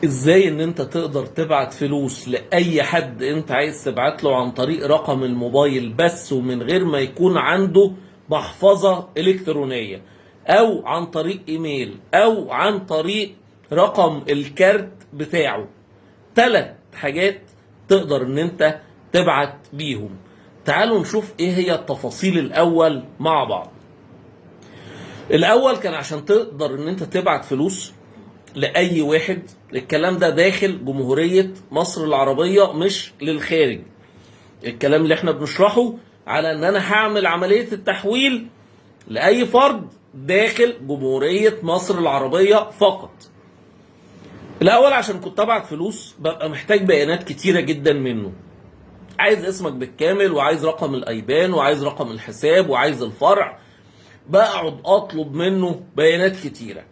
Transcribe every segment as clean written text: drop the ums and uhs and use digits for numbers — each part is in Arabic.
ازاي ان انت تقدر تبعت فلوس لاي حد انت عايز تبعت له عن طريق رقم الموبايل بس، ومن غير ما يكون عنده محفظة الكترونية، او عن طريق ايميل، او عن طريق رقم الكارت بتاعه. 3 حاجات تقدر ان انت تبعت بيهم. تعالوا نشوف ايه هي التفاصيل الاول مع بعض. الاول كان عشان تقدر ان انت تبعت فلوس لأي واحد، الكلام ده داخل جمهورية مصر العربية مش للخارج. الكلام اللي احنا بنشرحه على ان انا هعمل عملية التحويل لأي فرد داخل جمهورية مصر العربية فقط. الأول عشان كنت ابعت فلوس ببقى محتاج بيانات كتيرة جدا منه. عايز اسمك بالكامل، وعايز رقم الايبان، وعايز رقم الحساب، وعايز الفرع. بقعد اطلب منه بيانات كتيرة.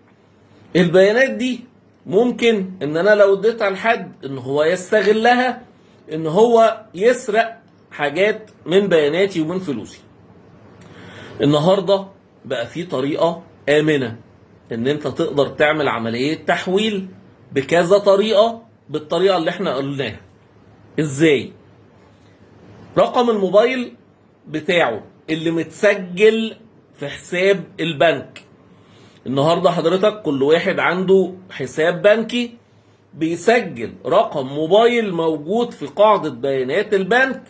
البيانات دي ممكن ان انا لو اديتها لحد ان هو يستغلها، ان هو يسرق حاجات من بياناتي ومن فلوسي. النهارده بقى في طريقة آمنة ان انت تقدر تعمل عملية تحويل بكذا طريقة، بالطريقة اللي احنا قلناها. ازاي؟ رقم الموبايل بتاعه اللي متسجل في حساب البنك. النهارده حضرتك كل واحد عنده حساب بنكي بيسجل رقم موبايل موجود في قاعدة بيانات البنك،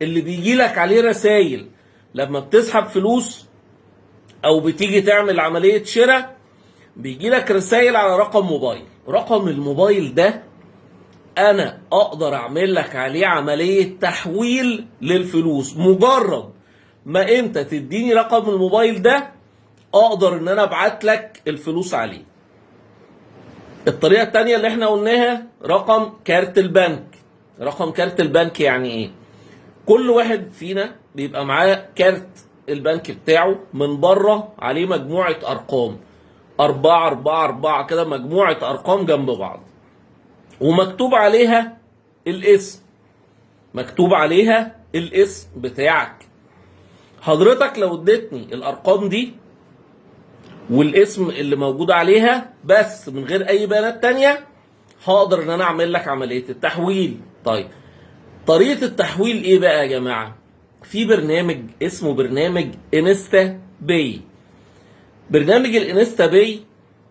اللي بيجي لك عليه رسائل لما بتسحب فلوس او بتيجي تعمل عملية شراء. بيجي لك رسائل على رقم موبايل. رقم الموبايل ده انا اقدر اعمل لك عليه عملية تحويل للفلوس. مجرد ما انت تديني رقم الموبايل ده اقدر ان انا ابعت لك الفلوس عليه. الطريقة التانية اللي احنا قلناها رقم كارت البنك. رقم كارت البنك يعني ايه؟ كل واحد فينا بيبقى معاه كارت البنك بتاعه، من بره عليه مجموعة ارقام، 4 كده، مجموعة ارقام جنب بعض، ومكتوب عليها الاسم. مكتوب عليها الاسم بتاعك. حضرتك لو اديتني الارقام دي والاسم اللي موجود عليها بس من غير اي بيانات تانية، هقدر ان انا اعمل لك عملية التحويل. طيب، طريقة التحويل ايه بقى يا جماعة؟ في برنامج اسمه برنامج انستا باي. برنامج الانستا باي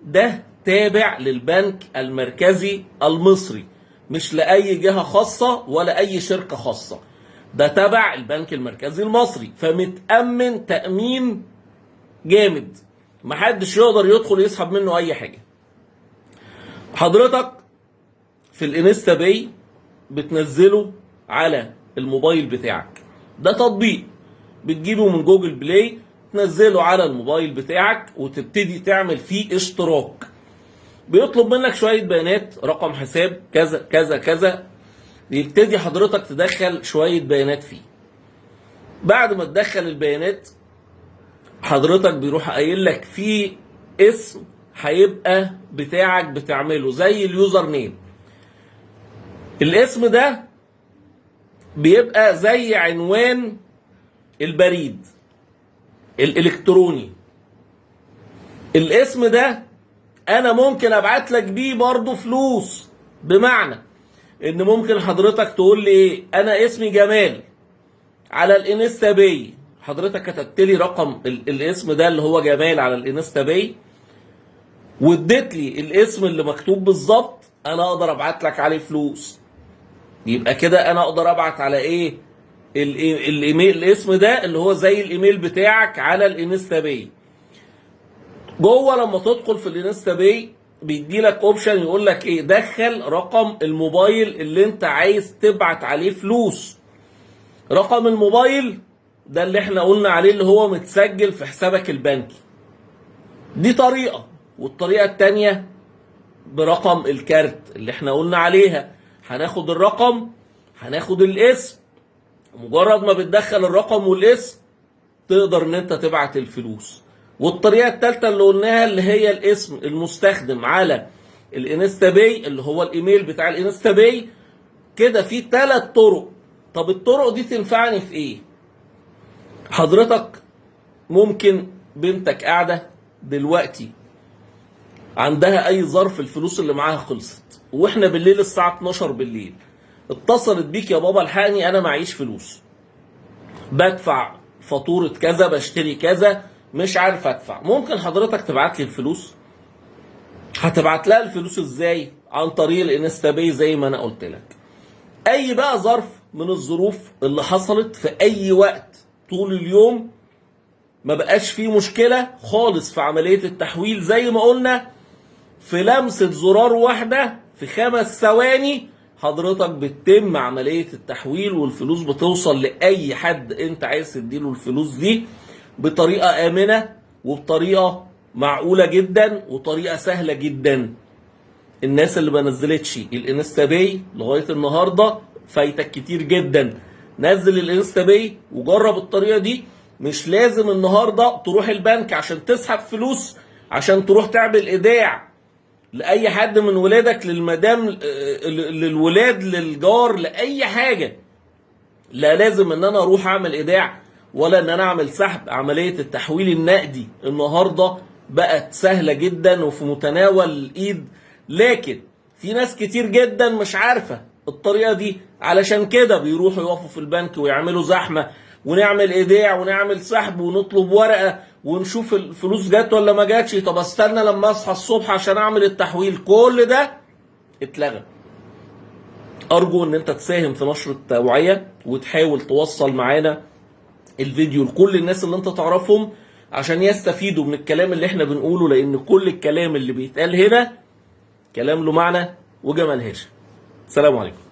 ده تابع للبنك المركزي المصري، مش لأي جهة خاصة ولا أي شركة خاصة. ده تبع البنك المركزي المصري، فمتأمن تأمين جامد، محدش يقدر يدخل يسحب منه أي حاجة. حضرتك في الانستا باي بتنزله على الموبايل بتاعك. ده تطبيق بتجيبه من جوجل بلاي، تنزله على الموبايل بتاعك وتبتدي تعمل فيه اشتراك. بيطلب منك شوية بيانات، رقم حساب كذا كذا كذا. يبتدي حضرتك تدخل شوية بيانات فيه. بعد ما تدخل البيانات حضرتك بيروح قايل لك في اسم هيبقى بتاعك بتعمله زي اليوزر نيم. الاسم ده بيبقى زي عنوان البريد الالكتروني. الاسم ده انا ممكن ابعت لك بيه برضه فلوس، بمعنى ان ممكن حضرتك تقول لي ايه، انا اسمي جمال على الانستا باي. حضرتك كتبت لي رقم الاسم ده اللي هو جمال على الانستا باي، واديت لي الاسم اللي مكتوب بالظبط، انا اقدر ابعت لك عليه فلوس. يبقى كده انا اقدر ابعت على ايه؟ الايميل، الاسم ده اللي هو زي الايميل بتاعك على الانستا باي. جوه لما تدخل في الانستا باي بيدي لك اوبشن يقول لك ايه، دخل رقم الموبايل اللي انت عايز تبعت عليه فلوس. رقم الموبايل ده اللي احنا قلنا عليه اللي هو متسجل في حسابك البنكي. دي طريقة. والطريقة التانية برقم الكارت اللي احنا قلنا عليها. هناخد الرقم، هناخد الاسم، مجرد ما بتدخل الرقم والاسم تقدر ان انت تبعت الفلوس. والطريقة التالتة اللي قلناها اللي هي الاسم المستخدم على الانستا باي اللي هو الايميل بتاع الانستا باي. كده في 3 طرق. طب الطرق دي تنفعني في ايه؟ حضرتك ممكن بنتك قاعدة دلوقتي عندها اي ظرف الفلوس اللي معاها خلصت، واحنا بالليل الساعه 12 بالليل اتصلت بيك يا بابا الحقني انا معيش فلوس، بدفع فاتوره كذا، بشتري كذا، مش عارف ادفع، ممكن حضرتك تبعت لي الفلوس؟ هتبعت لها الفلوس ازاي؟ عن طريق الانستا باي زي ما انا قلت لك. اي بقى ظرف من الظروف اللي حصلت في اي وقت طول اليوم ما بقاش فيه مشكله خالص في عمليه التحويل، زي ما قلنا في لمسه زرار واحده في 5 ثواني حضرتك بتتم عمليه التحويل، والفلوس بتوصل لاي حد انت عايز تديله الفلوس دي بطريقه امنه وبطريقه معقوله جدا وطريقه سهله جدا. الناس اللي ما نزلتش الانستا باي لغايه النهارده فايتك كتير جدا. نزل الانستا باي وجرب الطريقه دي. مش لازم النهارده تروح البنك عشان تسحب فلوس، عشان تروح تعمل ايداع لاي حد من ولادك، للمدام، للولاد، للجار، لاي حاجه. لا لازم ان انا اروح اعمل ايداع ولا ان انا اعمل سحب. عمليه التحويل النقدي النهارده بقت سهله جدا وفي متناول الايد، لكن في ناس كتير جدا مش عارفه الطريقه دي، علشان كده بيروحوا يقفوا في البنك ويعملوا زحمه ونعمل ايداع ونعمل سحب ونطلب ورقه ونشوف الفلوس جت ولا ما جاتش، طب استنى لما اصحى الصبح عشان اعمل التحويل. كل ده اتلغى. ارجو ان انت تساهم في نشر التوعيه وتحاول توصل معانا الفيديو لكل الناس اللي انت تعرفهم عشان يستفيدوا من الكلام اللي احنا بنقوله، لان كل الكلام اللي بيتقال هنا كلام له معنى وجمالهاش. السلام عليكم.